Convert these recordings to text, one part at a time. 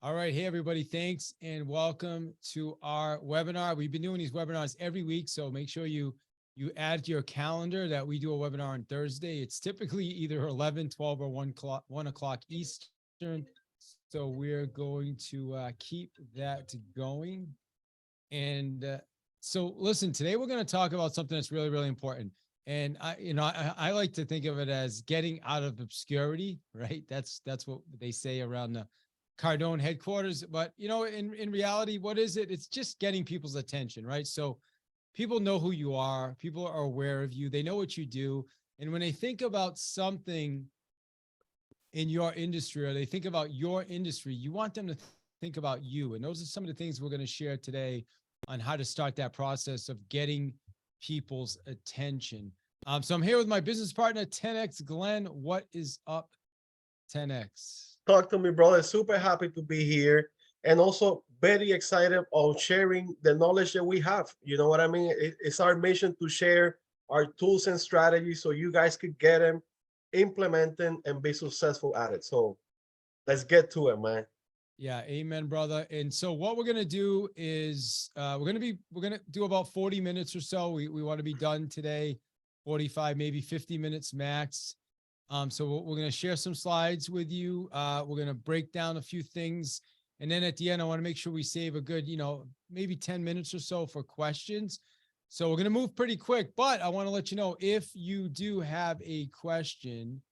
All right. Hey, everybody. Thanks and welcome to our webinar. We've been doing these webinars every week, so make sure you add to your calendar that we do a webinar on Thursday. It's typically either 11, 12, or 1 o'clock Eastern. So we're going to keep that going. And so listen, today we're going to talk about something that's really, really important. And I like to think of it as getting out of obscurity, right? That's what they say around the Cardone headquarters. But in reality, what is it? It's just getting people's attention, right? So people know who you are, people are aware of you, they know what you do. And when they think about something in your industry or they think about your industry, you want them to think about you. And those are some of the things we're going to share today on how to start that process of getting people's attention. So I'm here with my business partner, 10X Glenn. What is up, 10X? Talk to me, brother. Super happy to be here, and also very excited of sharing the knowledge that we have. You know what I mean? It's our mission to share our tools and strategies so you guys could get them, implement them, and be successful at it. So let's get to it, man. Yeah, amen, brother. And so what we're gonna do is we're gonna do about 40 minutes or so. We want to be done today, 45, maybe 50 minutes max. So we're going to share some slides with you. We're going to break down a few things. And then at the end, I want to make sure we save a good, maybe 10 minutes or so for questions. So we're going to move pretty quick, but I want to let you know if you do have a question,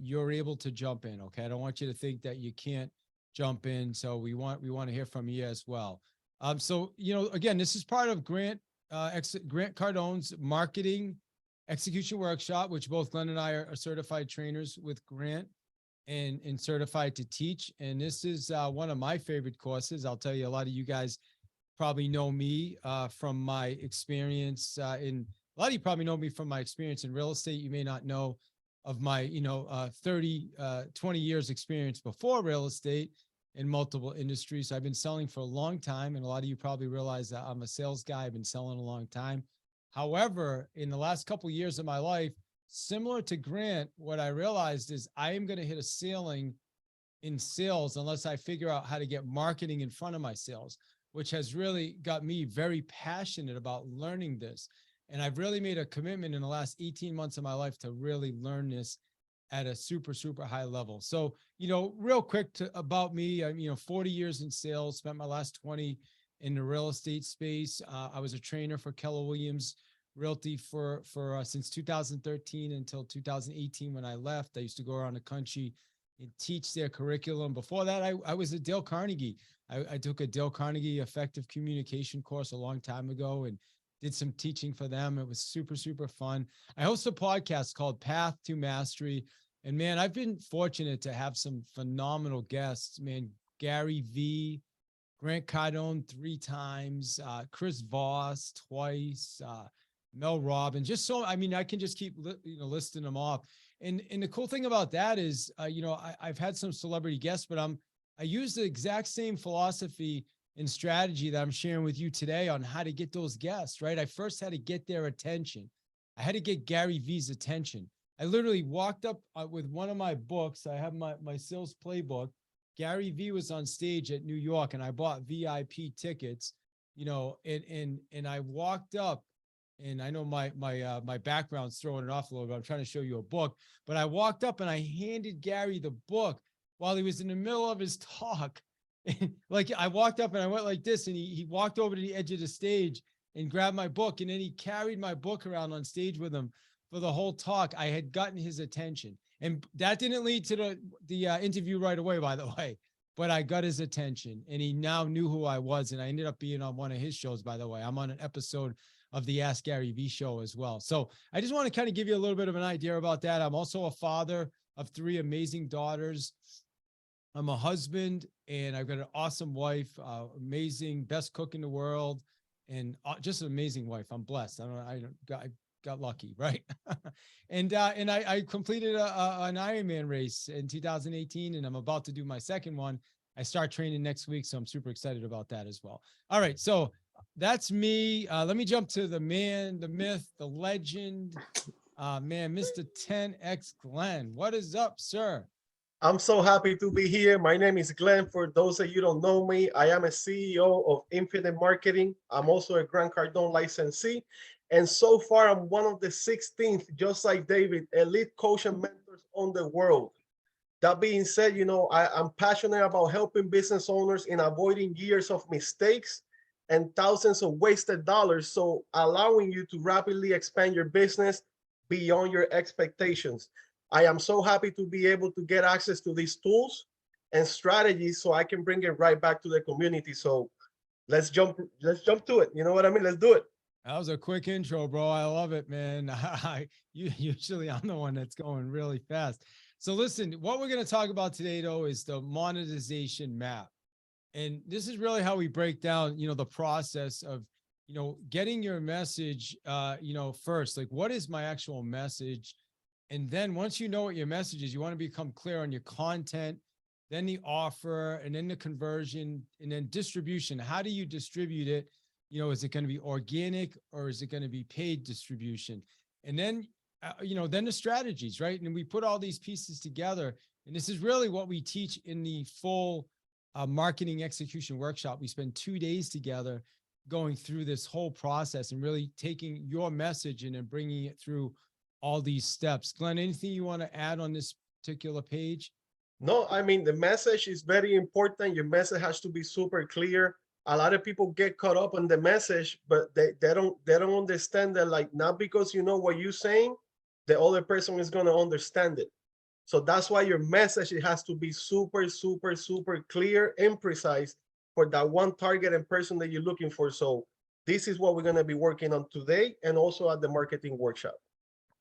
you're able to jump in. Okay. I don't want you to think that you can't jump in. So we want to hear from you as well. So, again, this is part of Grant Cardone's marketing execution workshop, which both Glenn and I are certified trainers with Grant and certified to teach. And this is one of my favorite courses. I'll tell you, a lot of you guys probably know me from my experience a lot of you probably know me from my experience in real estate. You may not know of my, 20 years experience before real estate in multiple industries. So I've been selling for a long time. And a lot of you probably realize that I'm a sales guy. I've been selling a long time. However, in the last couple of years of my life, similar to Grant, what I realized is I am going to hit a ceiling in sales unless I figure out how to get marketing in front of my sales, which has really got me very passionate about learning this. And I've really made a commitment in the last 18 months of my life to really learn this at a super, super high level. So, real quick about me, I'm, 40 years in sales, spent my last 20 in the real estate space. I was a trainer for Keller Williams Realty for since 2013 until 2018 when I left. I used to go around the country and teach their curriculum. Before that, I was at Dale Carnegie. I took a Dale Carnegie effective communication course a long time ago and did some teaching for them. It was super, super fun. I host a podcast called Path to Mastery. And man, I've been fortunate to have some phenomenal guests, man. Gary V, Grant Cardone 3 times, Chris Voss twice, Mel Robbins, just so, I mean, I can just keep, listing them off. And the cool thing about that is, I've had some celebrity guests, but I use the exact same philosophy and strategy that I'm sharing with you today on how to get those guests, right? I first had to get their attention. I had to get Gary V's attention. I literally walked up with one of my books. I have my sales playbook. Gary V was on stage at New York and I bought VIP tickets, and I walked up, and I know my background's throwing it off a little bit. I'm trying to show you a book, but I walked up and I handed Gary the book while he was in the middle of his talk. Like I walked up and I went like this, and he walked over to the edge of the stage and grabbed my book, and then he carried my book around on stage with him for the whole talk. I had gotten his attention, and that didn't lead to the interview right away, by the way, but I got his attention, and he now knew who I was, and I ended up being on one of his shows, by the way. I'm on an episode of the Ask Gary V show as well. So I just want to kind of give you a little bit of an idea about that. I'm also a father of 3 amazing daughters. I'm a husband, and I've got an awesome wife, amazing, best cook in the world, and just an amazing wife. I'm blessed. I got lucky, right? And I completed an Ironman race in 2018, and I'm about to do my second one. I start training next week, so I'm super excited about that as well. All right, so that's me. Let me jump to the man, the myth, the legend, man, Mr. 10X Glenn. What is up, sir? I'm so happy to be here. My name is Glenn. For those of you don't know me, I am a CEO of Infinite Marketing. I'm also a Grant Cardone licensee. And so far, I'm one of the 16th, just like David, elite coach and mentors on the world. That being said, I'm passionate about helping business owners in avoiding years of mistakes and thousands of wasted dollars. So allowing you to rapidly expand your business beyond your expectations. I am so happy to be able to get access to these tools and strategies so I can bring it right back to the community. So let's jump to it. You know what I mean? Let's do it. That was a quick intro, bro. I love it, man. Usually I'm the one that's going really fast. So listen, what we're going to talk about today though is the monetization map. And this is really how we break down, the process of, getting your message, first, like what is my actual message? And then once you know what your message is, you want to become clear on your content, then the offer, and then the conversion, and then distribution. How do you distribute it? Is it going to be organic or is it going to be paid distribution? And then, then the strategies, right? And we put all these pieces together. And this is really what we teach in the full marketing execution workshop. We spend 2 days together going through this whole process and really taking your message and then bringing it through all these steps. Glenn, anything you want to add on this particular page? No, I mean, the message is very important. Your message has to be super clear. A lot of people get caught up on the message, but they don't understand that, like, not because you know what you're saying, the other person is going to understand it. So that's why your message, it has to be super, super, super clear and precise for that one target and person that you're looking for. So this is what we're going to be working on today and also at the marketing workshop.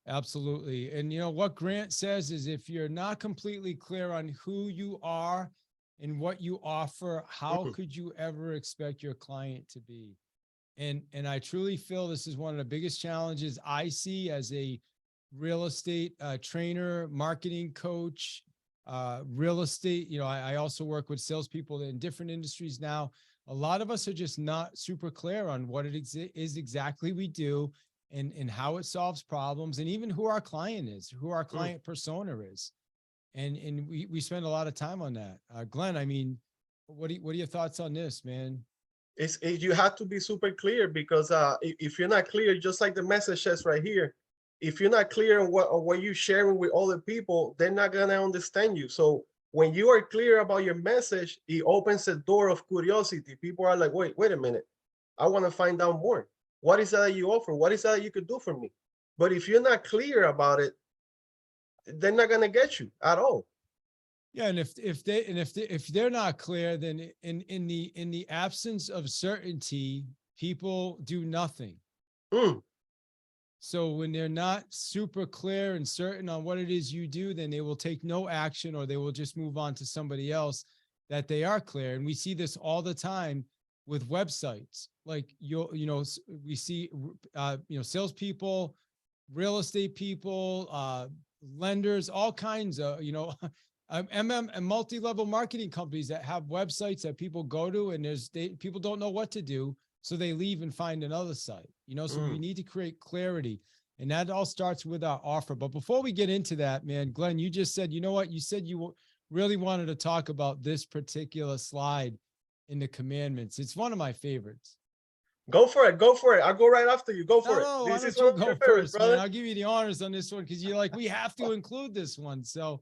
Absolutely. And what Grant says is if you're not completely clear on who you are and what you offer, how could you ever expect your client to be? And I truly feel this is one of the biggest challenges I see as a real estate trainer, marketing coach, real estate. I also work with salespeople in different industries now. A lot of us are just not super clear on what it is exactly we do and how it solves problems and even who our client is, who our client persona is. And we spend a lot of time on that. Glenn, I mean, what are your thoughts on this, man? You have to be super clear because if you're not clear, just like the message says right here, if you're not clear on what you're sharing with other people, they're not gonna understand you. So when you are clear about your message, it opens a door of curiosity. People are like, wait a minute, I want to find out more. What is that you offer? What is that you could do for me? But if you're not clear about it, they're not gonna get you at all. Yeah, and if they're not clear, then in the absence of certainty, people do nothing. Mm. So when they're not super clear and certain on what it is you do, then they will take no action or they will just move on to somebody else that they are clear. And we see this all the time with websites. Like we see salespeople, real estate people, lenders, all kinds of MM and multi-level marketing companies that have websites that people go to, and people don't know what to do. So they leave and find another site, so we need to create clarity, and that all starts with our offer. But before we get into that, man, Glenn, you just said, you said you really wanted to talk about this particular slide in the commandments. It's one of my favorites. Go for it. Go for it. I'll go right after you. Go for No, it. why This is don't one you of your go favorites, first, man? brother. I'll give you the honors on this one because you're like, we have to include this one. So,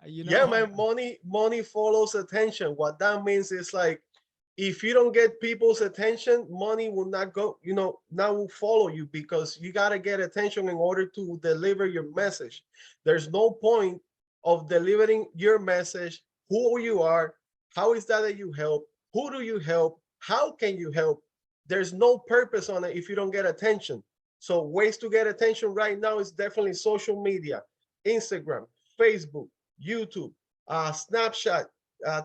Yeah, man, money follows attention. What that means is, like, if you don't get people's attention, money will not go, not will follow you, because you got to get attention in order to deliver your message. There's no point of delivering your message, who you are, how is that you help, who do you help, how can you help. There's no purpose on it if you don't get attention. So ways to get attention right now is definitely social media, Instagram, Facebook, YouTube, Snapchat,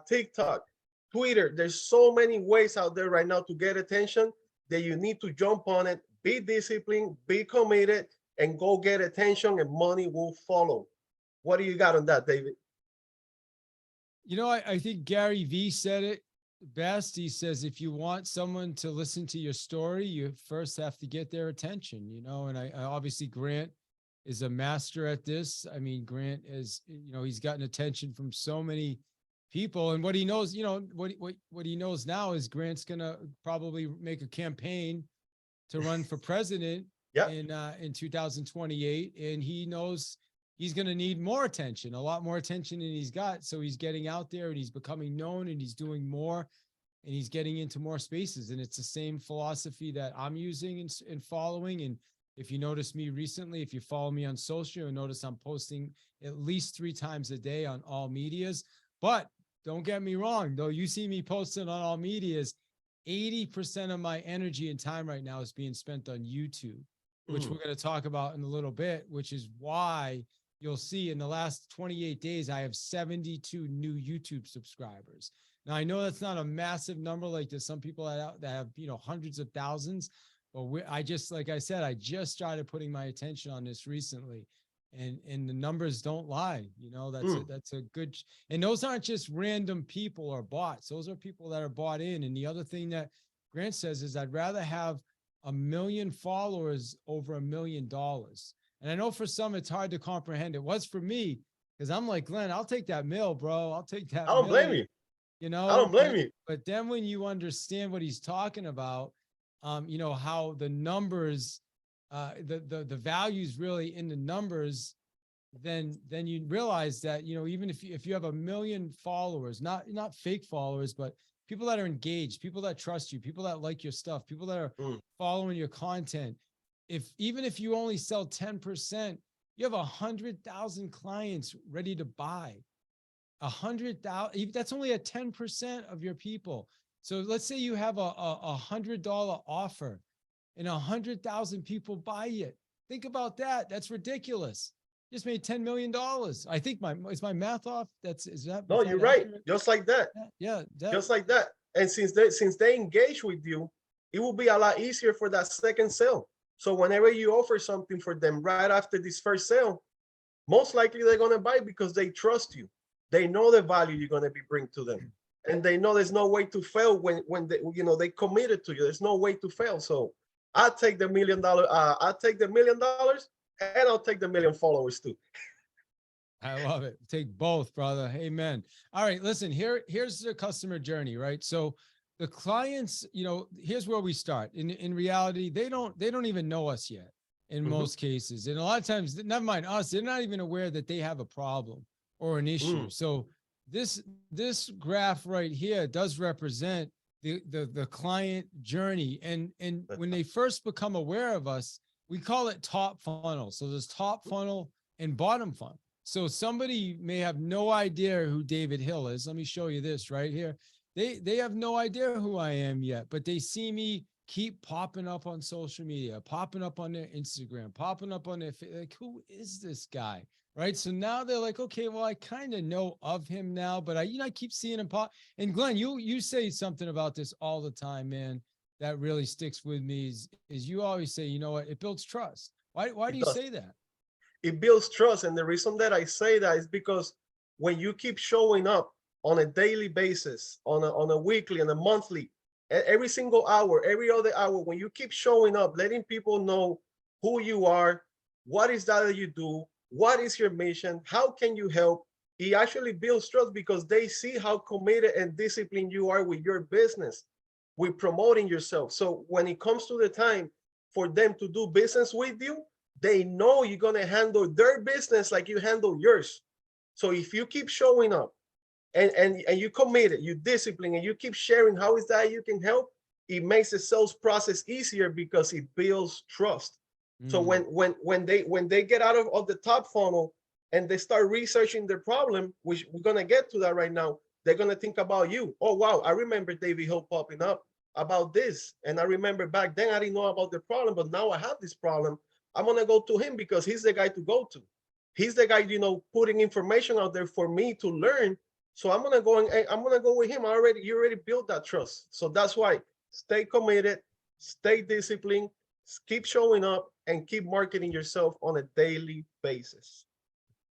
TikTok, Twitter. There's so many ways out there right now to get attention that you need to jump on it, be disciplined, be committed, and go get attention, and money will follow. What do you got on that, David? I think Gary Vee said it best. He says, if you want someone to listen to your story, you first have to get their attention, and I obviously Grant is a master at this. I mean, Grant is, you know, he's gotten attention from so many people, and what he knows, you know, what he knows now is Grant's gonna probably make a campaign to run for president Yeah. in 2028, and he knows he's going to need more attention, a lot more attention than he's got. So he's getting out there and he's becoming known and he's doing more and he's getting into more spaces. And it's the same philosophy that I'm using and following. And if you notice me recently, if you follow me on social, you'll notice I'm posting at least 3 times a day on all medias. But don't get me wrong, though, you see me posting on all medias, 80% of my energy and time right now is being spent on YouTube, which we're going to talk about in a little bit, which is why you'll see in the last 28 days, I have 72 new YouTube subscribers. Now, I know that's not a massive number like there's some people that have, you know, hundreds of thousands, but like I said, I just started putting my attention on this recently, and the numbers don't lie. You know, that's a good, and those aren't just random people or bots. Those are people that are bought in. And the other thing that Grant says is I'd rather have 1 million followers over $1 million. And I know for some, it's hard to comprehend. It was for me, because I'm like, Glenn, I'll take that mill, bro. I'll take that. I don't blame you. You know, I don't blame you. But then when you understand what he's talking about, you know, how the numbers, the values really in the numbers, then you realize that, you know, even if you have 1 million followers, not fake followers, but people that are engaged, people that trust you, people that like your stuff, people that are following your content. Even if you only sell 10%, you have 100,000 clients ready to buy. 100,000, that's only a 10% of your people. So let's say you have a $100 offer and 100,000 people buy it. Think about that. That's ridiculous. Just made $10 million. I think is my math off? Is that? No, you're right. Just like that. Yeah. Just like that. And since they engage with you, it will be a lot easier for that second sale. So whenever you offer something for them right after this first sale, most likely they're going to buy because they trust you. They know the value you're going to be bringing to them. And they know there's no way to fail when they, you know, they committed to you. There's no way to fail. So I'll take the $1 million. I'll take the $1 million, and I'll take the 1 million followers too. I love it. Take both, brother. Amen. All right, listen, here's the customer journey, right? So the clients, you know, here's where we start. In reality, they don't even know us yet in most cases. And a lot of times, never mind us, they're not even aware that they have a problem or an issue. So this graph right here does represent the client journey. And when they first become aware of us, we call it top funnel. So there's top funnel and bottom funnel. So somebody may have no idea who David Hill is. Let me show you this right here. They have no idea who I am yet, but they see me keep popping up on social media, popping up on their Instagram, popping up on their, like, who is this guy? Right. So now they're like, okay, well, I kind of know of him now, but I keep seeing him pop. And Glenn, you say something about this all the time, man, that really sticks with me is you always say, you know what, it builds trust. Why do you say that? It builds trust. And the reason that I say that is because when you keep showing up on a daily basis, on a weekly and a monthly, every single hour, every other hour, when you keep showing up, letting people know who you are, what is that you do, what is your mission, how can you help, it actually builds trust because they see how committed and disciplined you are with your business, with promoting yourself. So when it comes to the time for them to do business with you, they know you're going to handle their business like you handle yours. So if you keep showing up and you committed, you discipline, and you keep sharing how is that you can help, it makes the sales process easier because it builds trust. So when they get out of the top funnel and they start researching their problem, which we're gonna get to that right now, they're gonna think about you. Oh wow, I remember David Hill popping up about this, and I remember back then I didn't know about the problem, but now I have this problem. I'm gonna go to him because he's the guy to go to. He's the guy, you know, putting information out there for me to learn. So I'm gonna go with him. You already built that trust. So that's why stay committed, stay disciplined, keep showing up, and keep marketing yourself on a daily basis.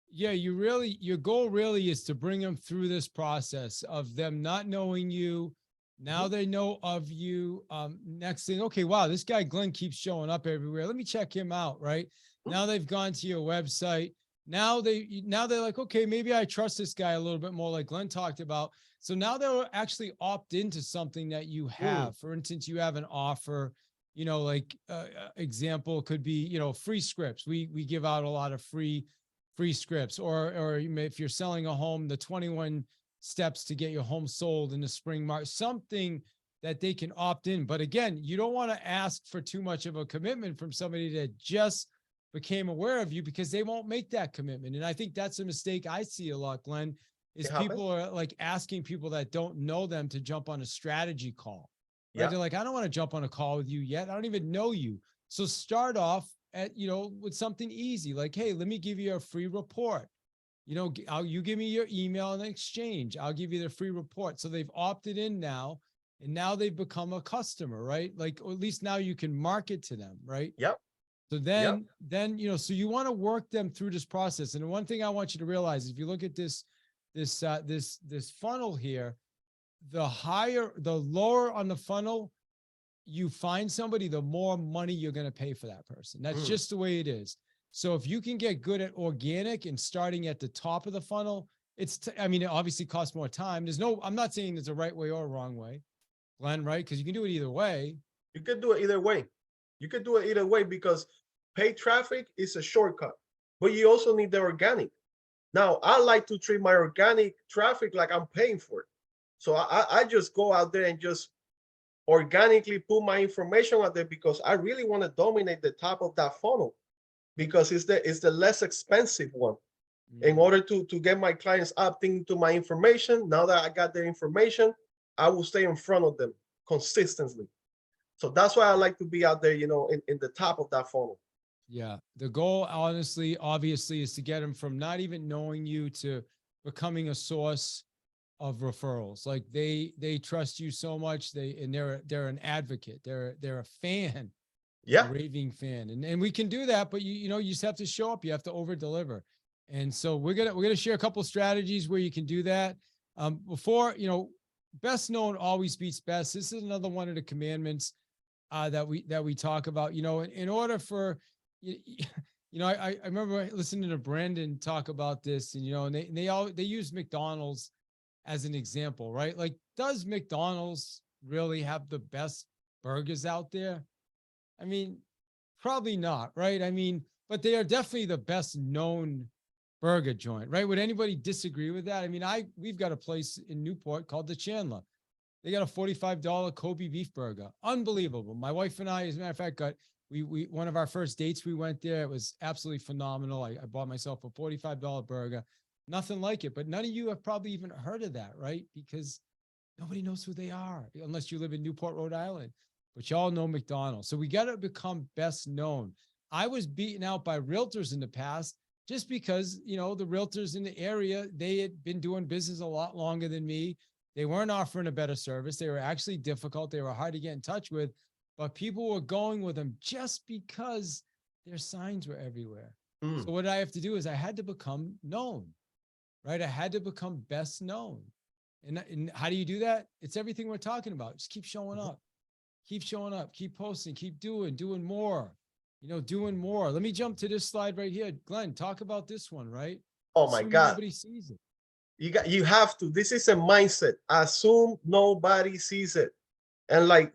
Yeah, your goal really is to bring them through this process of them not knowing you. Now they know of you. Next thing, okay, wow, this guy Glenn keeps showing up everywhere. Let me check him out, right? Now they've gone to your website. Now they're like, okay, maybe I trust this guy a little bit more, like Glenn talked about. So now they'll actually opt into something that you have. For instance, you have an offer, like example could be, free scripts. We give out a lot of free scripts, or if you're selling a home, the 21 steps to get your home sold in the spring market, something that they can opt in. But again, you don't want to ask for too much of a commitment from somebody that just became aware of you, because they won't make that commitment. And I think that's a mistake I see a lot, Glenn, is It happens. people are like asking people that don't know them to jump on a strategy call. Right? Yeah. They're like, I don't want to jump on a call with you yet. I don't even know you. So start off at, with something easy, like, hey, let me give you a free report. You give me your email in exchange. I'll give you the free report. So they've opted in now, and now they've become a customer, right? Like, or at least now you can market to them, right? Yep. So then, so you want to work them through this process. And one thing I want you to realize, if you look at this funnel here, the lower on the funnel you find somebody, the more money you're going to pay for that person. That's just the way it is. So if you can get good at organic and starting at the top of the funnel, it obviously costs more time. I'm not saying there's a right way or a wrong way, Glenn, right? Because you can do it either way. You could do it either way. You could do it either way, because paid traffic is a shortcut, but you also need the organic. Now, I like to treat my organic traffic like I'm paying for it. So I just go out there and just organically put my information out there, because I really want to dominate the top of that funnel, because it's the less expensive one. In order to get my clients opting to my information, now that I got their information, I will stay in front of them consistently. So that's why I like to be out there, in the top of that funnel. Yeah. The goal, honestly, obviously, is to get them from not even knowing you to becoming a source of referrals. Like they trust you so much. They're an advocate. They're a fan. Yeah. A raving fan. And we can do that, but you just have to show up. You have to over deliver. And so we're gonna share a couple strategies where you can do that. Before, best known always beats best. This is another one of the commandments that we talk about. In order for I remember listening to Brandon talk about this, and they use McDonald's as an example, right? Like, does McDonald's really have the best burgers out there? I mean, probably not, right? I mean, but they are definitely the best known burger joint, right? Would anybody disagree with that? I mean, we've got a place in Newport called the Chandler. They got a $45 Kobe beef burger. Unbelievable. My wife and I, as a matter of fact, we one of our first dates, we went there. It was absolutely phenomenal. I bought myself a $45 burger. Nothing like it, but none of you have probably even heard of that, right? Because nobody knows who they are unless you live in Newport, Rhode Island. But y'all know McDonald's. So we got to become best known. I was beaten out by realtors in the past just because, the realtors in the area, they had been doing business a lot longer than me. They weren't offering a better service. They were actually difficult. They were hard to get in touch with, but people were going with them just because their signs were everywhere. So what I have to do is I had to become known, right? I had to become best known. And how do you do that? It's everything we're talking about. Just keep showing up, keep posting, keep doing more, doing more. Let me jump to this slide right here. Glenn, talk about this one, right? Oh my God. Nobody sees it. You have to. This is a mindset. Assume nobody sees it, and like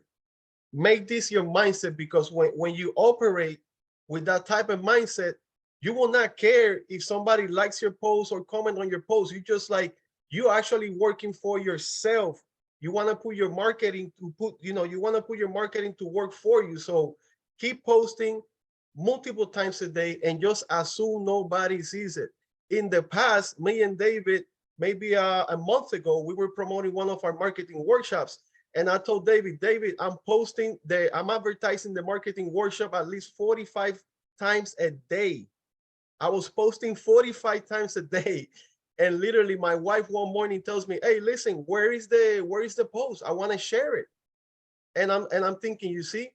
make this your mindset, because when you operate with that type of mindset, you will not care if somebody likes your post or comment on your post. You actually working for yourself. You want to put your marketing to work for you. So keep posting multiple times a day and just assume nobody sees it. In the past, me and David, maybe a month ago, we were promoting one of our marketing workshops. And I told David, I'm advertising the marketing workshop at least 45 times a day. I was posting 45 times a day. And literally my wife one morning tells me, hey, listen, where is the post? I want to share it. And I'm thinking, you see,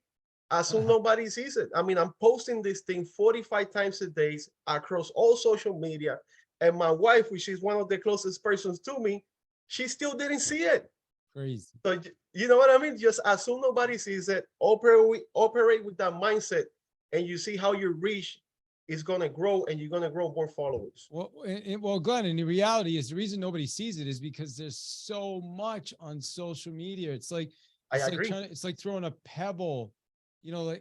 assume nobody sees it. I mean, I'm posting this thing 45 times a day across all social media. And my wife, which is one of the closest persons to me, she still didn't see it. Crazy. So you know what I mean? Just assume nobody sees it. Operate with that mindset, and you see how your reach is going to grow and you're going to grow more followers. Well, Glenn, and the reality is the reason nobody sees it is because there's so much on social media. It's like I agree. it's like throwing a pebble,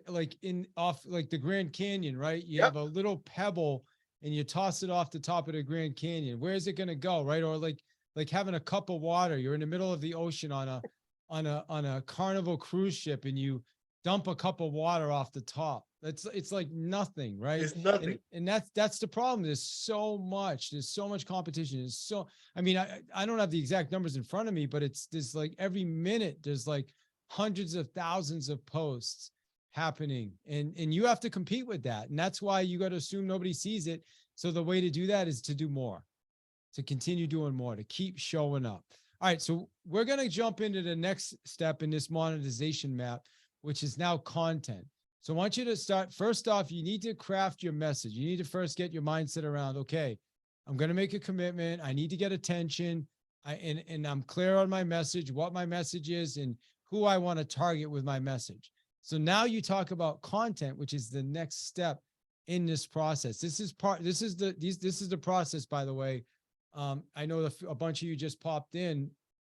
like in off like the Grand Canyon, right? You Yep. have a little pebble and you toss it off the top of the Grand Canyon. Where is it going to go, right? Or like having a cup of water. You're in the middle of the ocean on a Carnival cruise ship and you dump a cup of water off the top. It's like nothing, right? It's nothing. And that's the problem. There's so much competition. I mean, I don't have the exact numbers in front of me, but there's like every minute there's like hundreds of thousands of posts happening and you have to compete with that. And that's why you got to assume nobody sees it. So the way to do that is to do more, to continue doing more, to keep showing up. All right. So we're going to jump into the next step in this monetization map, which is now content. So I want you to start, first off, you need to craft your message. You need to first get your mindset around, okay, I'm going to make a commitment. I need to get attention. And I'm clear on my message, what my message is and who I want to target with my message. So now you talk about content, which is the next step in this process. This is the process, by the way. I know a bunch of you just popped in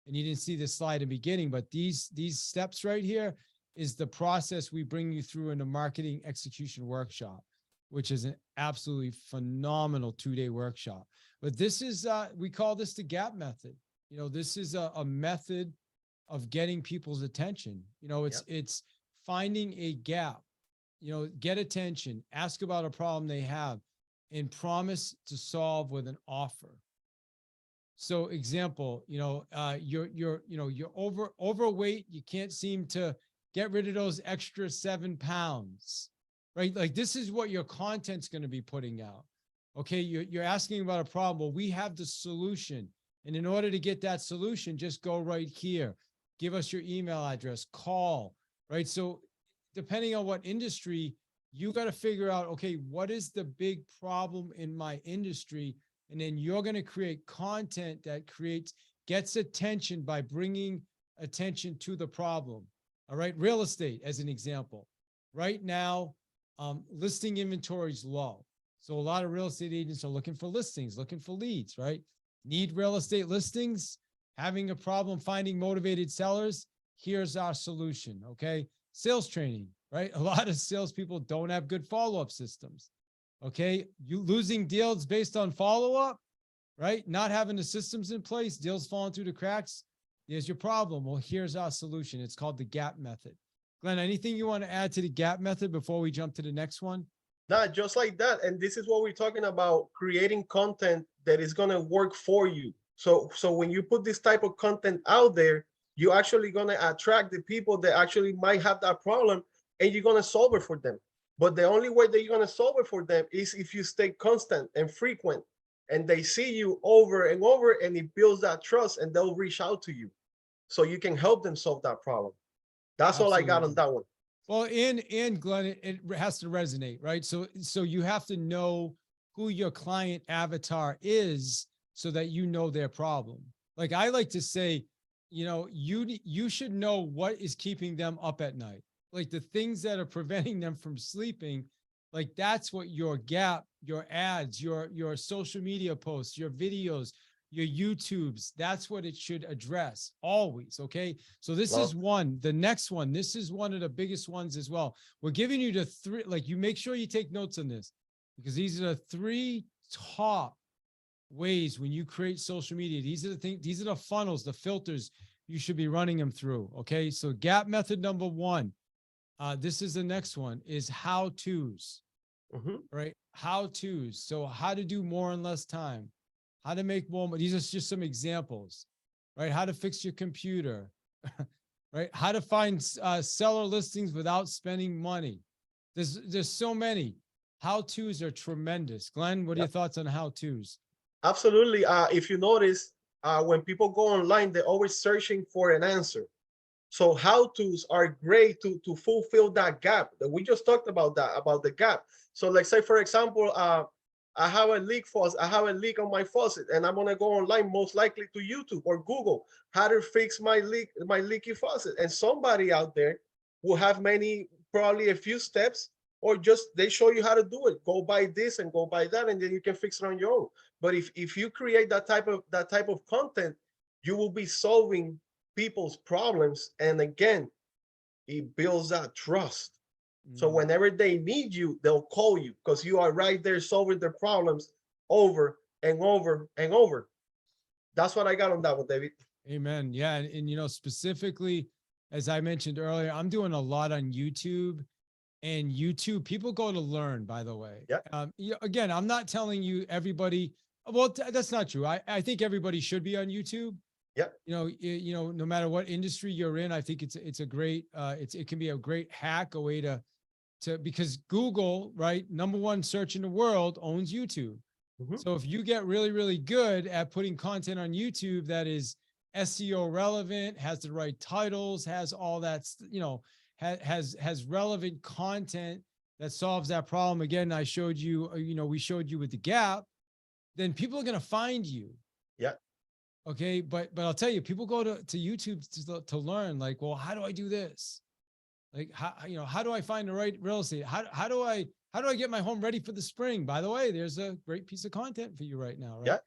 and you didn't see this slide in the beginning, but these steps right here is the process we bring you through in the marketing execution workshop, which is an absolutely phenomenal 2-day workshop. But this is, we call this the GAP method. This is a method of getting people's attention. It's finding a gap, get attention, ask about a problem they have and promise to solve with an offer. So example, you're overweight. You can't seem to get rid of those extra 7 pounds, right? Like this is what your content's going to be putting out. Okay. You're asking about a problem. Well, we have the solution. And in order to get that solution, just go right here. Give us your email address, call, right? So depending on what industry, you got to figure out, okay, what is the big problem in my industry? And then you're going to create content that gets attention by bringing attention to the problem. All right. Real estate as an example. Right now, listing inventory is low. So a lot of real estate agents are looking for listings, looking for leads, right? Need real estate listings, having a problem finding motivated sellers. Here's our solution. Okay. Sales training, right? A lot of salespeople don't have good follow-up systems. Okay. You losing deals based on follow-up, right? Not having the systems in place, deals falling through the cracks. There's your problem. Well, here's our solution. It's called the GAP method. Glenn, anything you want to add to the GAP method before we jump to the next one? Not just like that. And this is what we're talking about, creating content that is going to work for you. So when you put this type of content out there, you're actually going to attract the people that actually might have that problem and you're going to solve it for them. But the only way that you're going to solve it for them is if you stay constant and frequent and they see you over and over and it builds that trust and they'll reach out to you so you can help them solve that problem. That's Absolutely. All I got on that one. Well, and Glenn, it has to resonate, right? So you have to know who your client avatar is so that you know their problem. Like I like to say, you should know what is keeping them up at night. Like the things that are preventing them from sleeping, like that's what your gap, your ads, your social media posts, your videos, your YouTubes, that's what it should address always. Okay. So this is one, the next one, this is one of the biggest ones as well. We're giving you the 3, like you make sure you take notes on this because these are the 3 top ways when you create social media. These are the things, these are the funnels, the filters you should be running them through. Okay. So GAP method number 1, this is the next one is how-tos, right? How-tos. So how to do more in less time. How to make more. These are just some examples, right? How to fix your computer, right? How to find seller listings without spending money. There's so many. How-tos are tremendous. Glenn, what are your thoughts on how-tos? Absolutely. If you notice, when people go online, they're always searching for an answer. So how-tos are great to fulfill that gap that we just talked about, about the gap. So let's say, for example, I have a leak faucet. I have a leak on my faucet, and I'm gonna go online, most likely to YouTube or Google, how to fix my leaky faucet. And somebody out there will have probably a few steps or just they show you how to do it. Go buy this and go buy that, and then you can fix it on your own. But if you create that type of content, you will be solving people's problems, and again, it builds that trust. So Mm. whenever they need you, they'll call you because you are right there solving their problems over and over and over. That's what I got on that one, David. Amen. Yeah. And, specifically, as I mentioned earlier, I'm doing a lot on YouTube, and YouTube, people go to learn, by the way. Yeah. Again, I'm not telling you everybody, well, that's not true. I think everybody should be on YouTube. Yeah. No matter what industry you're in, I think it's a great, it can be a great hack, a way because Google, right? #1 search in the world owns YouTube. Mhm. So if you get really, really good at putting content on YouTube that is SEO relevant, has the right titles, has all that, has relevant content that solves that problem. Again, I showed you, we showed you with the Gap, then people are going to find you. Yeah. Okay. But I'll tell you, people go to YouTube to learn, like, well, how do I do this? Like, how do I find the right real estate? How do I get my home ready for the spring? By the way, there's a great piece of content for you right now, right? Yeah.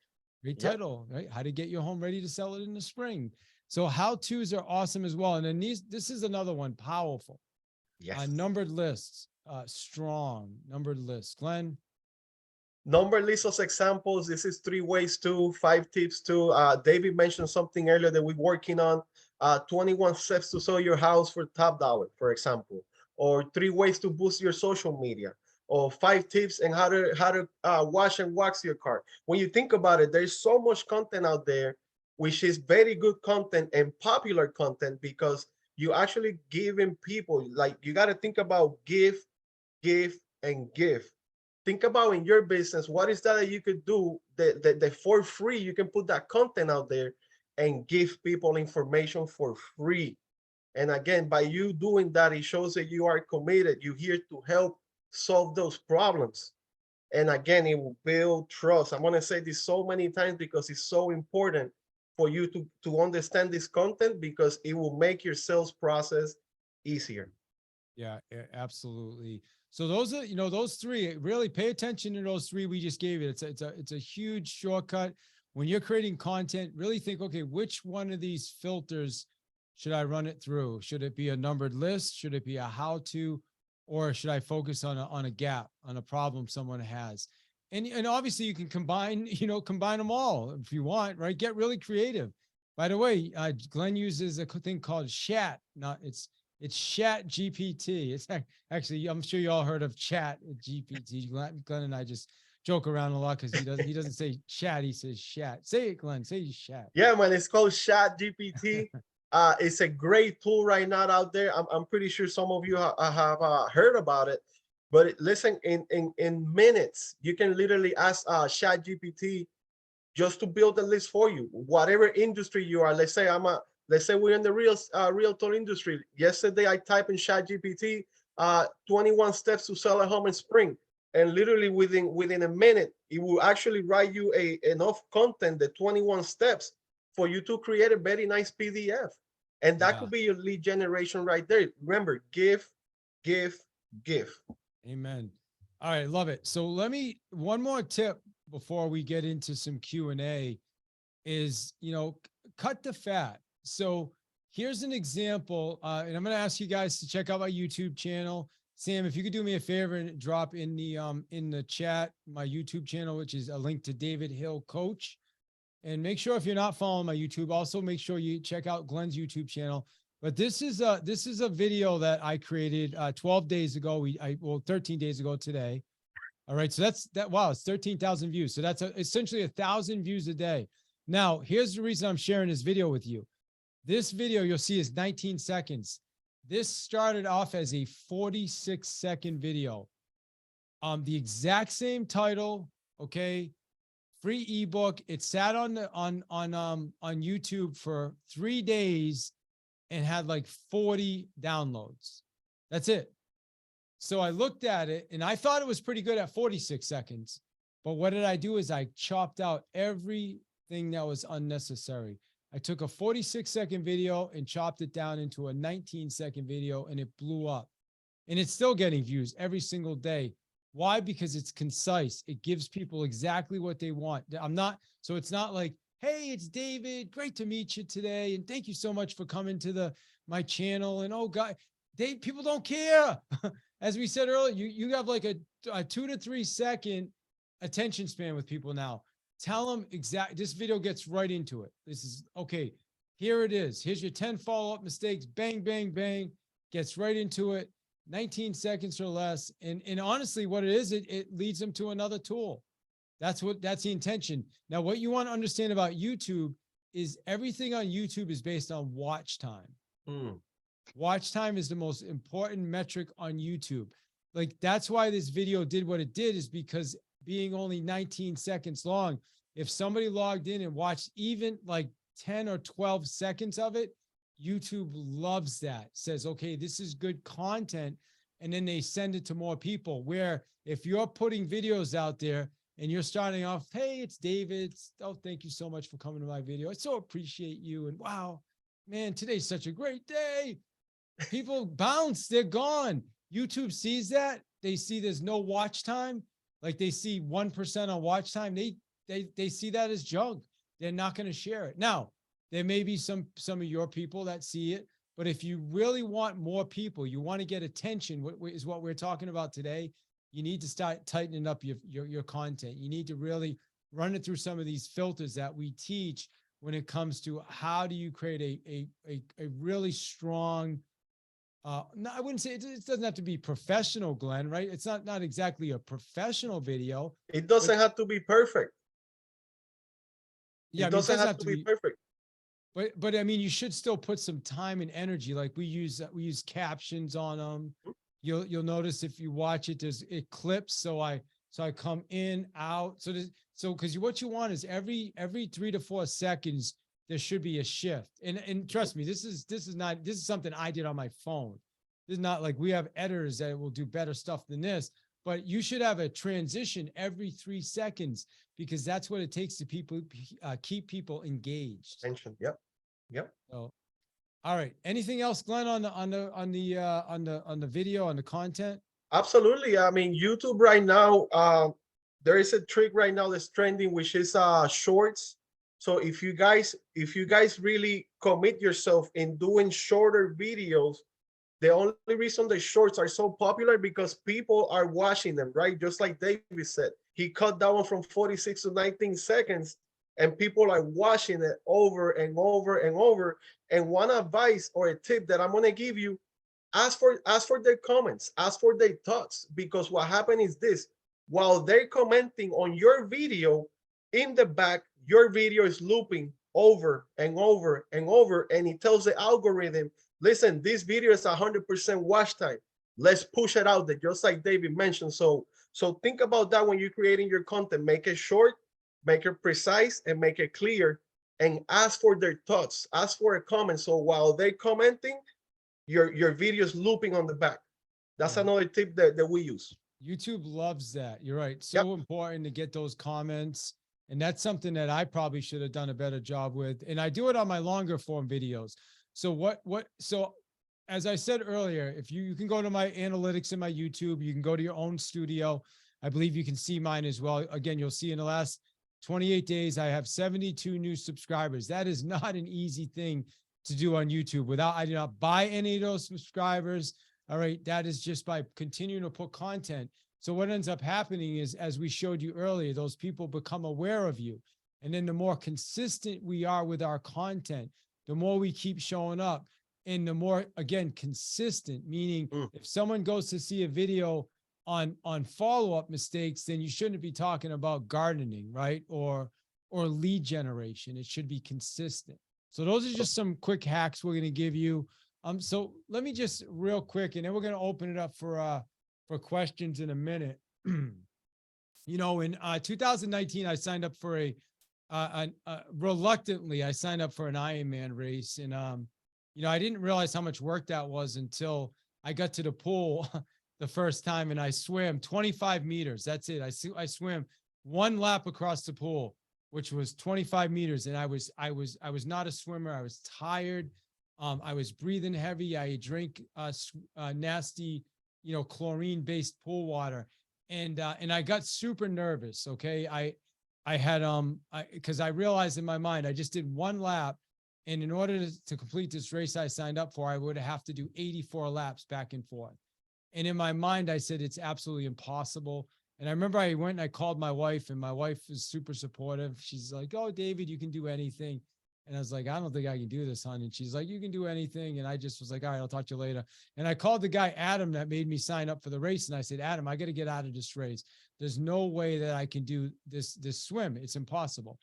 Great Yeah. title, right? How to get your home ready to sell it in the spring. So how-tos are awesome as well. And then this is another one, powerful. Yes. Numbered lists, strong numbered lists. Glenn. Number list of examples. This is 3 ways to, 5 tips to. David mentioned something earlier that we're working on. 21 steps to sell your house for top dollar, for example, or 3 ways to boost your social media, or 5 tips and how to wash and wax your car. When you think about it, there's so much content out there, which is very good content and popular content because you actually giving people, like, you got to think about give, and give. Think about in your business, what is that you could do that for free, you can put that content out there and give people information for free. And again, by you doing that, it shows that you are committed. You're here to help solve those problems. And again, it will build trust. I'm going to say this so many times because it's so important for you to understand this content, because it will make your sales process easier. Yeah, absolutely. So those are, those 3, really pay attention to those 3 we just gave you. It's a huge shortcut. When you're creating content, really think, okay, which one of these filters should I run it through? Should it be a numbered list? Should it be a how-to? Or should I focus on a gap, on a problem someone has? And obviously you can combine them all if you want, right? Get really creative. By the way, Glenn uses a thing called Chat. It's Chat GPT. It's actually, I'm sure you all heard of Chat GPT. Glenn and I just joke around a lot because he doesn't say chat, he says Chat. Say it, Glenn. Say Chat. Yeah, man, it's called Chat GPT. It's a great tool right now out there. I'm pretty sure some of you have heard about it. But listen, in minutes, you can literally ask Chat GPT just to build a list for you. Whatever industry you are, let's say we're in the realtor industry. Yesterday, I typed in Chat GPT 21 steps to sell a home in spring, and literally within a minute, it will actually write you enough content, the 21 steps, for you to create a very nice PDF. And that could be your lead generation right there. Remember, give, give, give. Amen. All right, love it. So one more tip before we get into some Q&A is, cut the fat. So here's an example, and I'm going to ask you guys to check out my YouTube channel. Sam, if you could do me a favor and drop in the chat my YouTube channel, which is a link to David Hill Coach. And make sure, if you're not following my YouTube, also make sure you check out Glenn's YouTube channel. But this is a video that I created 12 days ago. 13 days ago today. All right. So wow, it's 13,000 views. So that's essentially 1,000 views a day. Now, here's the reason I'm sharing this video with you. This video you'll see is 19 seconds. This started off as a 46-second video. The exact same title. Okay. Free ebook. It sat on YouTube for 3 days and had like 40 downloads. That's it. So I looked at it and I thought it was pretty good at 46 seconds. But what did I do is I chopped out everything that was unnecessary. I took a 46-second video and chopped it down into a 19-second video, and it blew up. and it's still getting views every single day. Why? Because it's concise. It gives people exactly what they want. So it's not like, hey, it's David. Great to meet you today. And thank you so much for coming to my channel. And oh God, people don't care. As we said earlier, you have like a 2 to 3 second attention span with people now. Tell them this video gets right into it. This is okay. Here it is. Here's your 10 follow-up mistakes. Bang, bang, bang. Gets right into it. 19 seconds or less. And honestly, what it is, it leads them to another tool. That's the intention. Now, what you want to understand about YouTube is everything on YouTube is based on watch time. Watch time is the most important metric on YouTube. Like, that's why this video did what it did, is because being only 19 seconds long, if somebody logged in and watched even like 10 or 12 seconds of it, YouTube loves that. Says, okay, this is good content. And then they send it to more people. Where if you're putting videos out there and you're starting off, hey, it's David. Oh, thank you so much for coming to my video. I so appreciate you. And wow, man, today's such a great day. People bounce, they're gone. YouTube sees that. They see there's no watch time. Like, they see 1% on watch time. They see that as junk. They're not going to share it. Now, there may be some of your people that see it, but if you really want more people, you want to get attention, is what we're talking about today. You need to start tightening up your content. You need to really run it through some of these filters that we teach when it comes to how do you create a really strong, no, I wouldn't say it doesn't have to be professional, Glenn, right? It's not exactly a professional video. It doesn't have to be perfect. Yeah, it doesn't have to be perfect. But I mean, you should still put some time and energy. Like, we use captions on them. You'll notice if you watch it, it clips. So I come in, out. So because what you want is every 3 to 4 seconds, there should be a shift. And trust me, this is something I did on my phone. This is not like we have editors that will do better stuff than this, but you should have a transition every 3 seconds, because that's what it takes to keep people engaged. Attention. Yep. So, all right. Anything else, Glenn, on the video, on the content? Absolutely. I mean, YouTube right now, there is a trick right now that's trending, which is shorts. So if you guys really commit yourself in doing shorter videos, the only reason the shorts are so popular because people are watching them, right? Just like David said, he cut that one from 46 to 19 seconds, and people are watching it over and over and over. And one advice or a tip that I'm gonna give you: ask for their comments, ask for their thoughts, because what happened is this: while they're commenting on your video, in the back, your video is looping over and over and over, and it tells the algorithm, listen, this video is 100% watch time. Let's push it out there, just like David mentioned. So think about that when you're creating your content. Make it short, make it precise, and make it clear, and ask for their thoughts, ask for a comment. So while they're commenting, your video is looping on the back. That's another tip that we use. YouTube loves that. You're right. So important to get those comments. And that's something that I probably should have done a better job with. And I do it on my longer form videos. So so as I said earlier, if you can go to my analytics in my YouTube, you can go to your own studio. I believe you can see mine as well. Again, you'll see in the last 28 days, I have 72 new subscribers. That is not an easy thing to do on YouTube. I did not buy any of those subscribers. All right. That is just by continuing to put content. So what ends up happening is, as we showed you earlier, those people become aware of you. And then the more consistent we are with our content, the more we keep showing up, and the more, again, consistent, meaning if someone goes to see a video on follow-up mistakes, then you shouldn't be talking about gardening, right? Or lead generation. It should be consistent. So those are just some quick hacks we're going to give you. So let me just real quick, and then we're going to open it up for questions in a minute. You know, in 2019, I signed up for reluctantly, I signed up for an Ironman race. And, you know, I didn't realize how much work that was until I got to the pool the first time, and I swam 25 meters. That's it. I swam one lap across the pool, which was 25 meters. And I was not a swimmer. I was tired. I was breathing heavy. I drank nasty chlorine-based pool water. And I got super nervous. Okay. I had, because I realized in my mind, I just did one lap. And in order to complete this race I signed up for, I would have to do 84 laps back and forth. And in my mind, I said, it's absolutely impossible. And I remember I went and I called my wife, and my wife is super supportive. She's like, oh, David, you can do anything. And I was like, I don't think I can do this, hon. And she's like, you can do anything. And I just was like, all right, I'll talk to you later. And I called the guy, Adam, that made me sign up for the race. And I said, Adam, I got to get out of this race. There's no way that I can do this swim. It's impossible.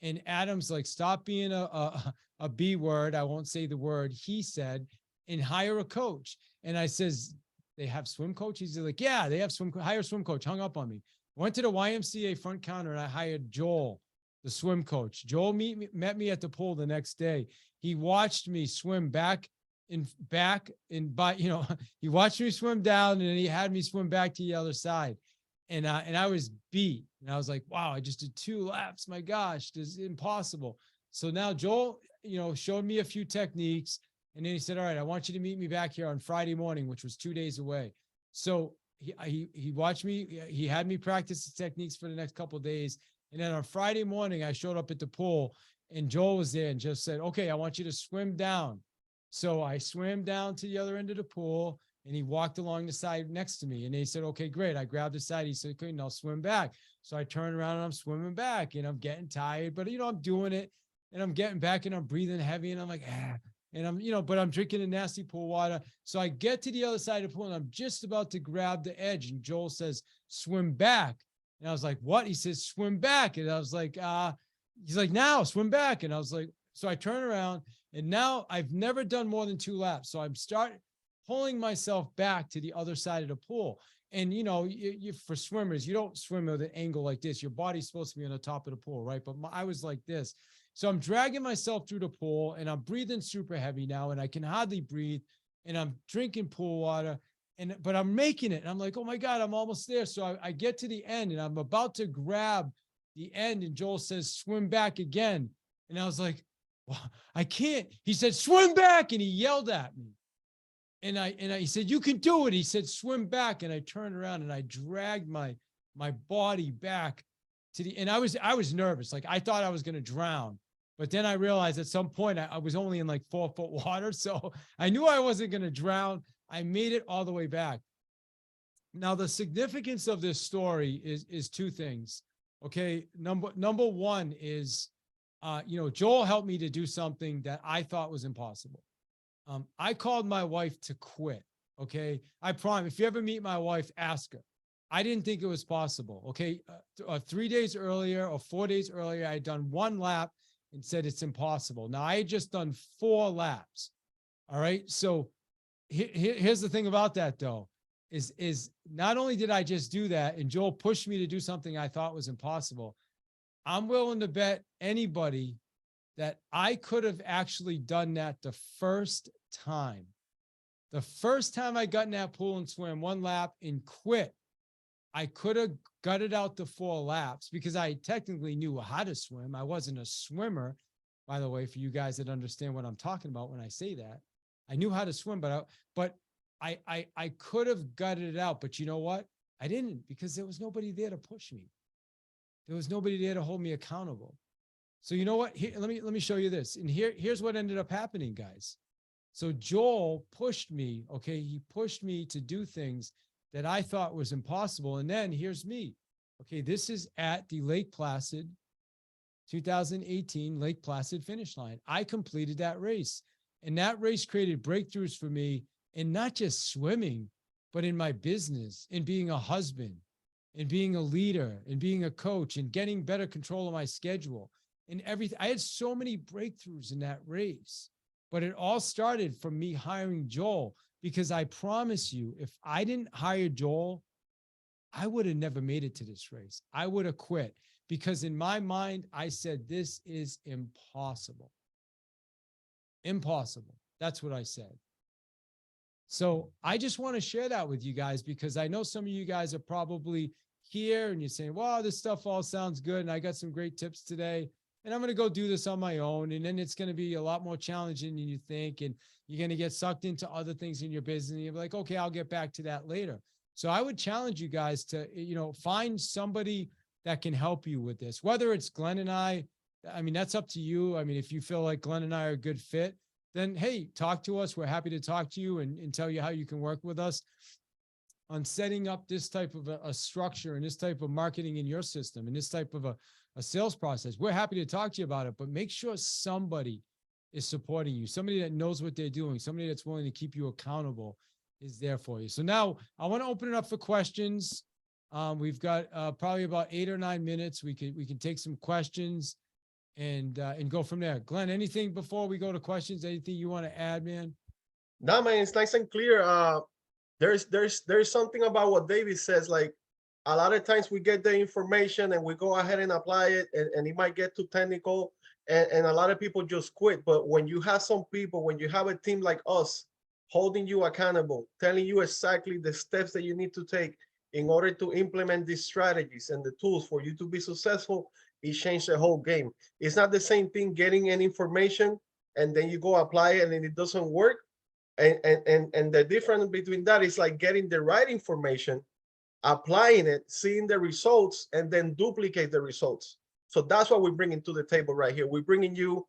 And Adam's like, stop being a B word. I won't say the word. He said, and hire a coach. And I says, they have swim coaches? He's like, yeah, they have hire a swim coach. Hung up on me. Went to the YMCA front counter and I hired Joel, the swim coach. Joel met me at the pool the next day. He watched me swim back, he watched me swim down, and then he had me swim back to the other side. And I was beat. And I was like, wow, I just did 2 laps. My gosh, this is impossible. So now Joel, showed me a few techniques. And then he said, all right, I want you to meet me back here on Friday morning, which was 2 days away. So he watched me. He had me practice the techniques for the next couple of days. And then on Friday morning, I showed up at the pool, and Joel was there and just said, okay, I want you to swim down. So I swam down to the other end of the pool, and he walked along the side next to me. And he said, okay, great. I grabbed the side. He said, okay, now swim back. So I turned around and I'm swimming back, and I'm getting tired, but I'm doing it, and I'm getting back, and I'm breathing heavy, and I'm like, and I'm, but I'm drinking a nasty pool water. So I get to the other side of the pool, and I'm just about to grab the edge. And Joel says, swim back. And I was like, what? He says, swim back. And I was like, he's like, now swim back. And I was like, so I turn around, and now I've never done more than 2 laps. So I'm pulling myself back to the other side of the pool. And, for swimmers, you don't swim with an angle like this. Your body's supposed to be on the top of the pool, right? But I was like this. So I'm dragging myself through the pool, and I'm breathing super heavy now, and I can hardly breathe, and I'm drinking pool water, but I'm making it. And I'm like, oh my God, I'm almost there. So I get to the end, and I'm about to grab the end, and Joel says, swim back again. And I was like, well, I can't. He said, swim back. And he yelled at me. And he said, you can do it. He said, swim back. And I turned around and I dragged my body back and I was nervous. Like, I thought I was going to drown. But then I realized at some point I was only in like 4-foot water. So I knew I wasn't going to drown. I made it all the way back. Now, the significance of this story is 2 things. Okay. Number one is, Joel helped me to do something that I thought was impossible. I called my wife to quit. Okay. I promise, if you ever meet my wife, ask her. I didn't think it was possible. Okay. 3 days earlier or 4 days earlier, I had done 1 lap and said it's impossible. Now I had just done 4 laps. All right. So here's the thing about that though, is not only did I just do that and Joel pushed me to do something I thought was impossible, I'm willing to bet anybody that I could have actually done that the first time. The first time I got in that pool and swam 1 lap and quit, I could have gutted out the 4 laps because I technically knew how to swim. I wasn't a swimmer, by the way, for you guys that understand what I'm talking about when I say that. I knew how to swim, but I could have gutted it out. But you know what? I didn't, because there was nobody there to push me. There was nobody there to hold me accountable. So you know what? Here, let me show you this. And here's what ended up happening, guys. So Joel pushed me. Okay, he pushed me to do things that I thought was impossible. And then here's me. Okay, this is at the Lake Placid 2018 Lake Placid finish line. I completed that race, and that race created breakthroughs for me in not just swimming, but in my business, in being a husband, in being a leader, in being a coach, and getting better control of my schedule and everything. I had so many breakthroughs in that race, but it all started from me hiring Joel, because I promise you, if I didn't hire Joel, I would have never made it to this race. I would have quit, because in my mind, I said, this is impossible. Impossible. That's what I said. So I just want to share that with you guys, because I know some of you guys are probably here and you're saying, wow, this stuff all sounds good, and I got some great tips today. and I'm going to go do this on my own. And then it's going to be a lot more challenging than you think. And you're going to get sucked into other things in your business. And you're like, okay, I'll get back to that later. So I would challenge you guys to, find somebody that can help you with this, whether it's Glenn and I mean, that's up to you. I mean, if you feel like Glenn and I are a good fit, then hey, talk to us. We're happy to talk to you and tell you how you can work with us on setting up this type of a structure and this type of marketing in your system and this type of a sales process. We're happy to talk to you about it, but make sure somebody is supporting you. Somebody that knows what they're doing, somebody that's willing to keep you accountable is there for you. So now I want to open it up for questions. We've got probably about 8 or 9 minutes. We can take some questions and go from there. Glenn, anything before we go to questions? Anything you want to add, man? No, man, it's nice and clear. There's something about what David says. Like a lot of times we get the information and we go ahead and apply it, and it might get too technical, and a lot of people just quit. But when you have some people, when you have a team like us holding you accountable, telling you exactly the steps that you need to take in order to implement these strategies and the tools for you to be successful, it changed the whole game. It's not the same thing getting an information and then you go apply it and then it doesn't work. And the difference between that is like getting the right information, applying it, seeing the results, and then duplicate the results. So that's what we're bringing to the table right here. We're bringing you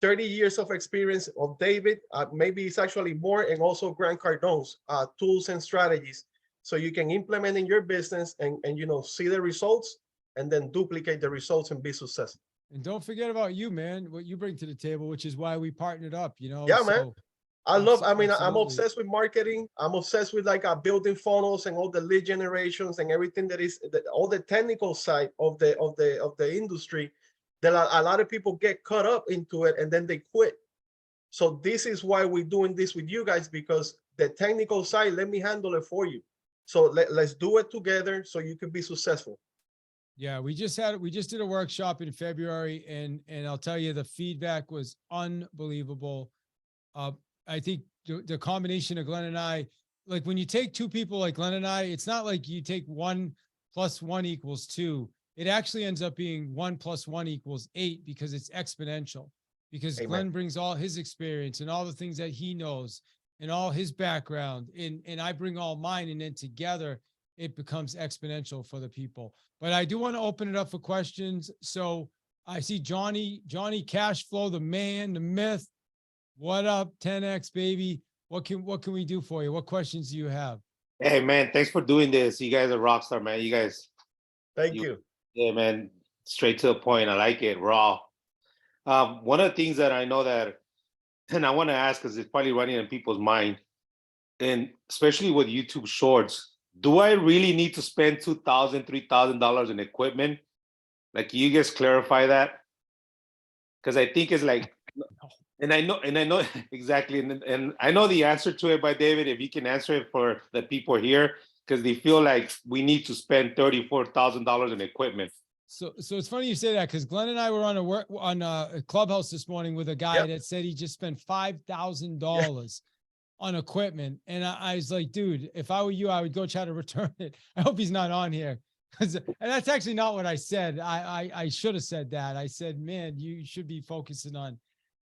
30 years of experience of David, maybe it's actually more, and also Grant Cardone's tools and strategies, so you can implement in your business and see the results and then duplicate the results and be successful. And don't forget about you, man, what you bring to the table, which is why we partnered up, Yeah, man. I'm absolutely. obsessed with marketing. I'm obsessed with like building funnels and all the lead generations and everything that is all the technical side of the industry that a lot of people get caught up into it and then they quit. So this is why we're doing this with you guys, because the technical side, let me handle it for you. So let's do it together so you can be successful. Yeah, we just did a workshop in February, and I'll tell you, the feedback was unbelievable. I think the combination of Glenn and I, like when you take two people like Glenn and I, it's not like you take 1 + 1 = 2. It actually ends up being 1 + 1 = 8 because it's exponential. Because Amen. Glenn brings all his experience and all the things that he knows and all his background, and I bring all mine, and then together it becomes exponential for the people. But I do want to open it up for questions. So I see Johnny Cashflow, the man, the myth. What up, 10X baby? What can we do for you? What questions do you have? Hey man, thanks for doing this. You guys are rock star, man. You guys, Thank you. yeah, man, straight to the point. I like it, raw. One of the things that I know that, and I want to ask, because it's probably running in people's mind, and especially with YouTube Shorts, do I really need to spend $2,000, $3,000 in equipment? Like, can you guys clarify that? Because I think it's like, and I know exactly, and I know the answer to it by David. If you can answer it for the people here, because they feel like we need to spend $34,000 in equipment. So it's funny you say that, because Glenn and I were on a Clubhouse this morning with a guy that said he just spent $5,000 on equipment, and I was like, dude, if I were you, I would go try to return it. I hope he's not on here, and that's actually not what I said. I should have said that. I said, man, you should be focusing on.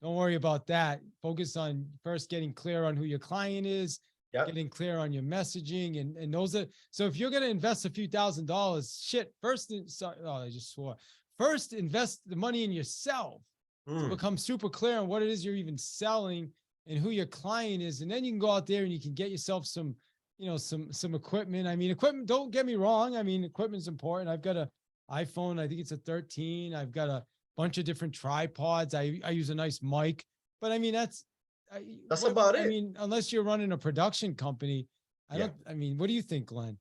Don't worry about that. Focus on first getting clear on who your client is, getting clear on your messaging, and those are. So if you're going to invest a few $1,000s, shit, I just swore. First, invest the money in yourself to become super clear on what it is you're even selling and who your client is, and then you can go out there and you can get yourself some equipment. I mean, equipment. Don't get me wrong. I mean, equipment's important. I've got an iPhone. I think it's a 13. I've got a bunch of different tripods. I use a nice mic, but I mean, that's about it. I mean, unless you're running a production company, I mean, what do you think, Glenn?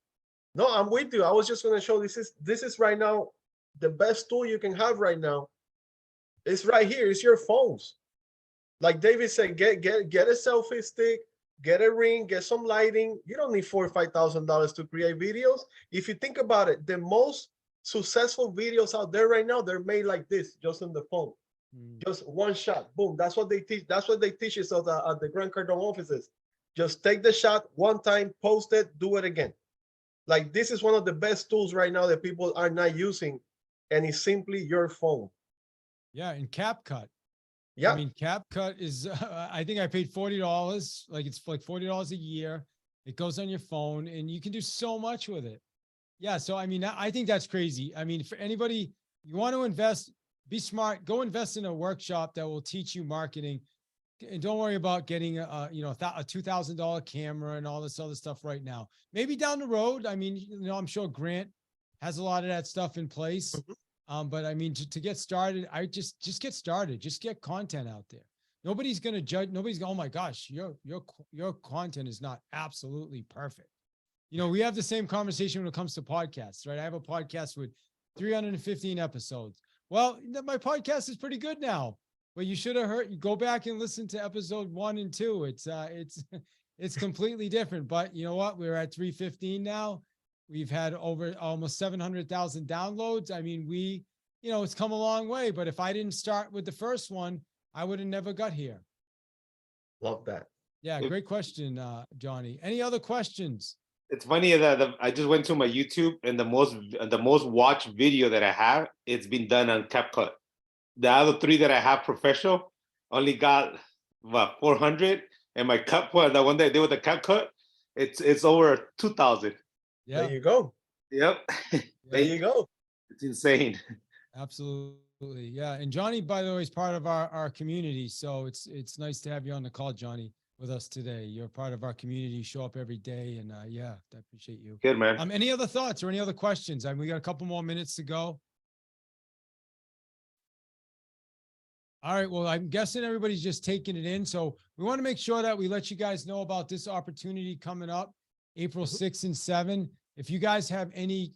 No, I'm with you. I was just going to show this is right now the best tool you can have right now. It's right here. It's your phones. Like David said, get a selfie stick, get a ring, get some lighting. You don't need $4,000 or $5,000 to create videos. If you think about it, the most successful videos out there right now, they're made like this, just on the phone. Just one shot, boom. That's what they teach. That's what they teach us at the Grant Cardone offices. Just take the shot one time, post it, do it again. Like, this is one of the best tools right now that people are not using, and it's simply your phone. Yeah, and CapCut. I Yeah, mean, CapCut is, I think I paid $40. Like it's like $40 a year. It goes on your phone and you can do so much with it. Yeah. So, I mean, I think that's crazy. I mean, for anybody, you want to invest, be smart, go invest in a workshop that will teach you marketing. And don't worry about getting a $2,000 camera and all this other stuff right now. Maybe down the road. I mean, I'm sure Grant has a lot of that stuff in place. But I mean, to get started, I just get started. Just get content out there. Nobody's going to judge. Nobody's going, oh my gosh, your content is not absolutely perfect. We have the same conversation when it comes to podcasts, right? I have a podcast with 315 episodes. Well, my podcast is pretty good now, but you should have heard, go back and listen to episode 1 and 2. It's completely different, but you know what? We're at 315 now. We've had over almost 700,000 downloads. I mean, it's come a long way, but if I didn't start with the first one, I would have never got here. love that. Yeah. Great question, Johnny. Any other questions? It's funny that I just went to my YouTube and the most watched video that I have, it's been done on CapCut. The other 3 that I have professional only got about 400, and my CapCut, the one that I did with the CapCut, it's over 2,000. Yeah. There you go. Yep. There you go. It's insane. Absolutely. Yeah. And Johnny, by the way, is part of our community. So it's nice to have you on the call, Johnny, with us today. You're part of our community. You show up every day. And yeah, I appreciate you. Good, man. Any other thoughts or any other questions? I mean, we got a couple more minutes to go. All right. Well, I'm guessing everybody's just taking it in. So we want to make sure that we let you guys know about this opportunity coming up April 6 and 7. If you guys have any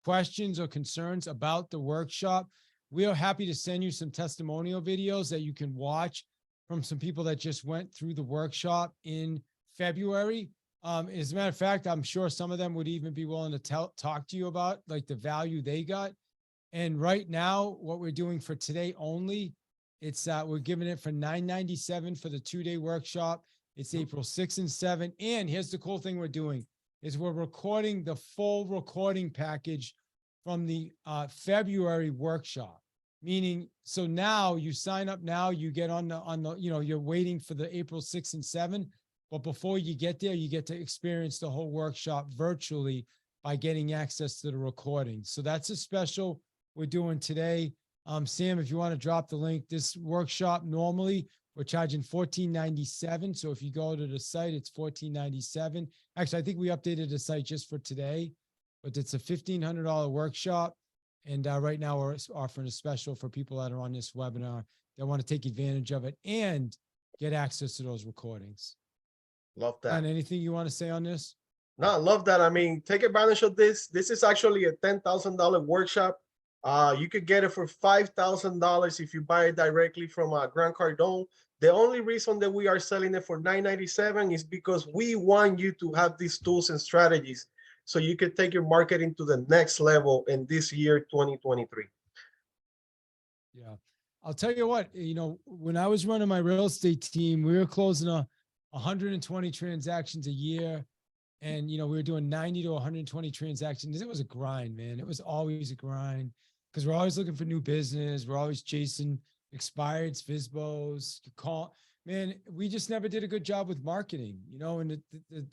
questions or concerns about the workshop, we are happy to send you some testimonial videos that you can watch from some people that just went through the workshop in February. As a matter of fact, I'm sure some of them would even be willing to talk to you about like the value they got. And right now, what we're doing for today only, it's we're giving it for $997 for the 2-day workshop. It's April 6 and 7. And here's the cool thing we're doing is we're recording the full recording package from the February workshop. Meaning, so now you sign up now, you get on the, you're waiting for the April 6 and 7. But before you get there, you get to experience the whole workshop virtually by getting access to the recording. So that's a special we're doing today. Sam, if you want to drop the link, this workshop normally we're charging $14.97. So if you go to the site, it's $14.97. Actually, I think we updated the site just for today, but it's a $1,500 workshop. And right now we're offering a special for people that are on this webinar that want to take advantage of it and get access to those recordings. Love that. And anything you want to say on this? No, I love that. I mean, take advantage of this. This is actually a $10,000 workshop. You could get it for $5,000 if you buy it directly from Grant Cardone. The only reason that we are selling it for $997 is because we want you to have these tools and strategies so you can take your marketing to the next level in this year, 2023. Yeah. I'll tell you what, when I was running my real estate team, we were closing 120 transactions a year. And, we were doing 90 to 120 transactions. It was a grind, man. It was always a grind because we're always looking for new business. We're always chasing expireds, FSBOs, man, we just never did a good job with marketing, and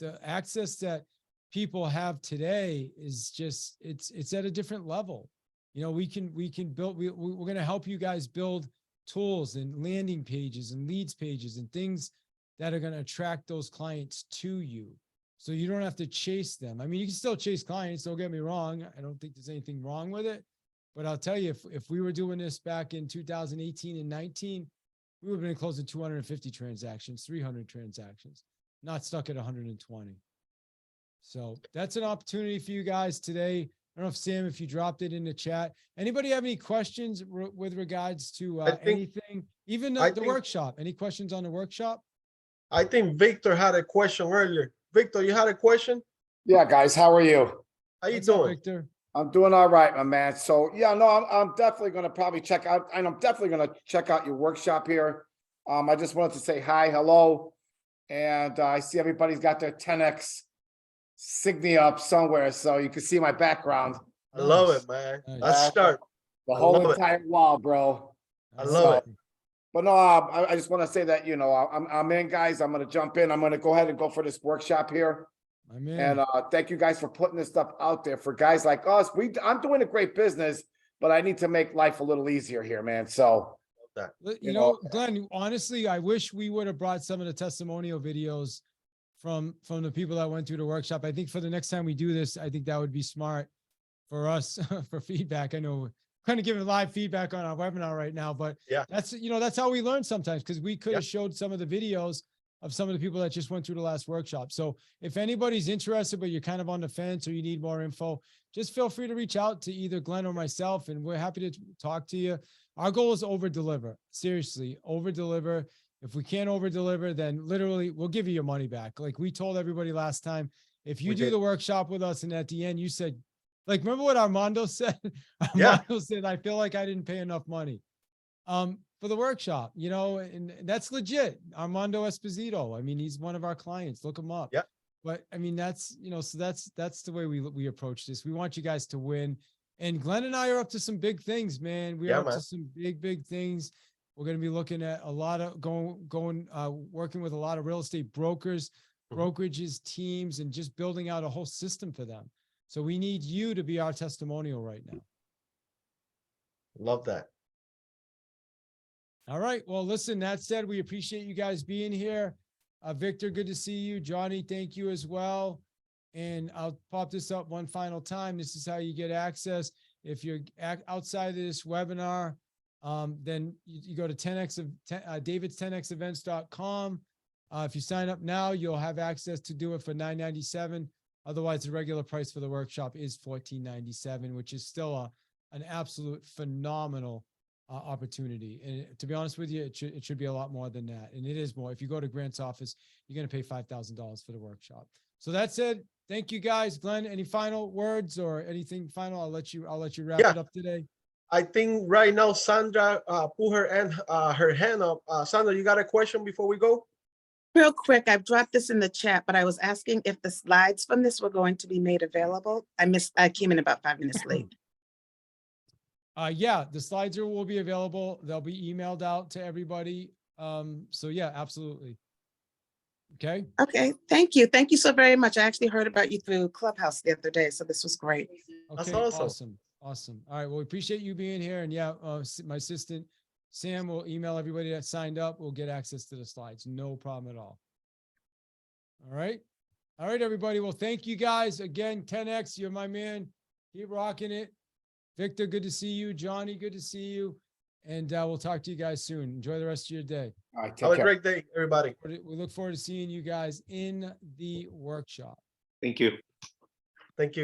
the access that people have today is just, it's at a different level. We can build, we're going to help you guys build tools and landing pages and leads pages and things that are going to attract those clients to you. So you don't have to chase them. I mean, you can still chase clients. Don't get me wrong. I don't think there's anything wrong with it. But I'll tell you, if we were doing this back in 2018 and 19, we would have been closing 250 transactions, 300 transactions, not stuck at 120. So that's an opportunity for you guys today. I don't know if Sam, if you dropped it in the chat. Anybody have any questions with regards to anything, even the workshop? Any questions on the workshop? I think Victor had a question earlier. Victor, you had a question? Yeah, guys, how are you? How you What's up, doing? Victor? I'm doing all right, my man. So yeah, no, I'm definitely going to probably check out, and I'm definitely going to check out your workshop here. I just wanted to say hi, hello. And I see everybody's got their 10X Signia up somewhere, so you can see my background. I love it, man. Nice. Let's start. The I whole love it. entire wall, bro. I love it. But no, I just want to say that, I'm in, guys. I'm going to jump in. I'm going to go ahead and go for this workshop here. My man. And thank you guys for putting this stuff out there for guys like us. I'm doing a great business, but I need to make life a little easier here, man. So, You know, Glenn, honestly, I wish we would have brought some of the testimonial videos from the people that went through the workshop. I think for the next time we do this, I think that would be smart for us for feedback. I know we're kind of giving live feedback on our webinar right now, but Yeah. that's how we learn sometimes, because we could have showed some of the videos of some of the people that just went through the last workshop. So if anybody's interested, but you're kind of on the fence or you need more info, just feel free to reach out to either Glenn or myself, and we're happy to talk to you. Our goal is over deliver. Seriously, over deliver. If we can't over deliver, then literally we'll give you your money back. Like we told everybody last time, if you do the workshop with us and at the end you said, like, remember what Armando said? Armando said, I feel like I didn't pay enough money for the workshop, and that's legit. Armando Esposito. I mean, he's one of our clients. Look him up. Yeah. But I mean, that's, so that's the way we approach this. We want you guys to win. And Glenn and I are up to some big things, man. We are up to some big things. We're going to be looking at a lot of working with a lot of real estate brokers, brokerages, teams, and just building out a whole system for them. So we need you to be our testimonial right now. Love that. All right. Well, listen, that said, we appreciate you guys being here. Victor, good to see you. Johnny, thank you as well. And I'll pop this up one final time. This is how you get access. If you're outside of this webinar, then you go to davids10xevents.com. If you sign up now, you'll have access to do it for $9.97. Otherwise, the regular price for the workshop is $14.97, which is still an absolute phenomenal opportunity. And to be honest with you, it should be a lot more than that. And it is more. If you go to Grant's office, you're going to pay $5,000 for the workshop. So that said, thank you guys. Glenn, any final words or anything final? I'll let you wrap it up today. I think right now, Sandra put her hand up. Sandra, you got a question before we go? Real quick, I've dropped this in the chat, but I was asking if the slides from this were going to be made available. I came in about 5 minutes late. Yeah, the slides will be available. They'll be emailed out to everybody. So yeah, absolutely. Okay. Okay. Thank you. Thank you so very much. I actually heard about you through Clubhouse the other day, so this was great. That's Okay, awesome. Awesome. All right. Well, we appreciate you being here. And yeah, my assistant, Sam, will email everybody that signed up. We'll get access to the slides. No problem at all. All right. All right, everybody. Well, thank you guys again. 10X, you're my man. Keep rocking it. Victor, good to see you. Johnny, good to see you. And we'll talk to you guys soon. Enjoy the rest of your day. all right, take Have a care. great day, everybody. We look forward to seeing you guys in the workshop. Thank you. Thank you.